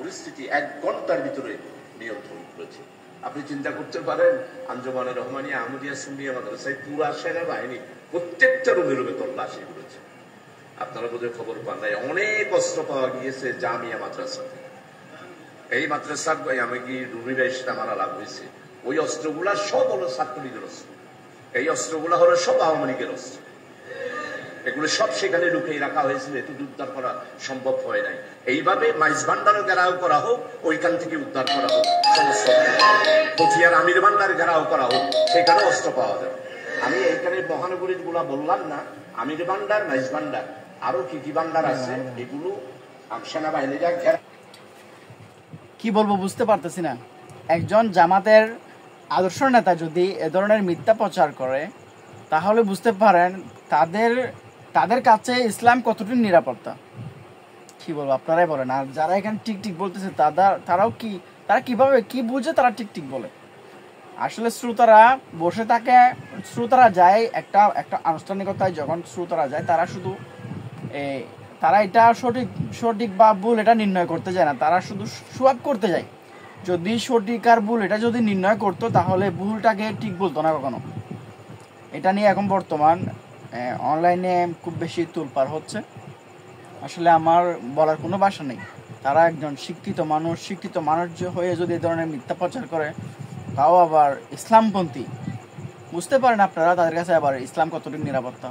পরিস্থিতি 1 ঘন্টার ভিতরে নিয়ন্ত্রণ করেছে। আপনি চিন্তা করতে পারেন আঞ্জুমানে রহমানিয়া আহমদিয়া সুন্নিয়া মাদ্রাসায় পুরা সেনাবাহিনী প্রত্যেকটা রুমে রুমে তল্লাশি করেছে। আপনারা বোধহয় খবর পান নাই, অনেক অস্ত্র পাওয়া গিয়েছে জামিয়া মাদ্রাসা থেকে। এই মাদ্রাসা আমি কি রুমিরা ইসলাম মারা লাভ হয়েছে, ওই অস্ত্রগুলা সব হলো ছাত্রলীগের অস্ত্র, এই অস্ত্রগুলা হলো সব আওয়ামী লীগের অস্ত্র। এগুলো সব সেখানে লুকিয়ে রাখা হয়েছিল, এটু উদ্ধার করা সম্ভব হয় নাই। এইভাবে মাইজ ভান্ডারও ঘেরাও করা হোক, ওইখান থেকে উদ্ধার করা হোক, সমস্ত পথিয়ার আমির ভান্ডার ঘেরাও করা হোক, সেখানে অস্ত্র পাওয়া যাবে। আমি এইখানে মহানগরীর গুলা বললাম না, আমির ভান্ডার, মাইজ ভান্ডার, আরো কি কি ভান্ডার আছে, এগুলো সেনাবাহিনীরা ঘেরা। কি বলবো বুঝতে পারতেছি না। একজন জামাতের আদর্শ নেতা যদি এ ধরনের মিথ্যা প্রচার করে, তাহলে বুঝতে পারেন তাদের কাছে ইসলাম কতটুকু নিরাপত্তা। কি বলবো, আপনারাই বলেন। আর যারা এখানে টিকটিক বলতেছে তারা কিভাবে কি বুঝে তারা টিকটিক বলে? আসলে শ্রোতারা বসে থাকে, শ্রোতারা যায় একটা আনুষ্ঠানিকতায়, যখন শ্রোতারা যায় তারা এটা সঠিক বা ভুল এটা নির্ণয় করতে যায় না, তারা শুধু সোয়াব করতে যায়। যদি সঠিক আর ভুল এটা যদি নির্ণয় করতো, তাহলে ভুলটাকে ঠিক বলতো না কখনো। এটা নিয়ে এখন বর্তমান অনলাইনে খুব বেশি তোলপাড় হচ্ছে। আসলে আমার বলার কোনো ভাষা নেই। তারা একজন শিক্ষিত মানুষ হয়ে যদি এই ধরনের মিথ্যা প্রচার করে, তাও আবার ইসলামপন্থী, বুঝতে পারেন আপনারা তাদের কাছে আবার ইসলাম কতটুকু নিরাপত্তা।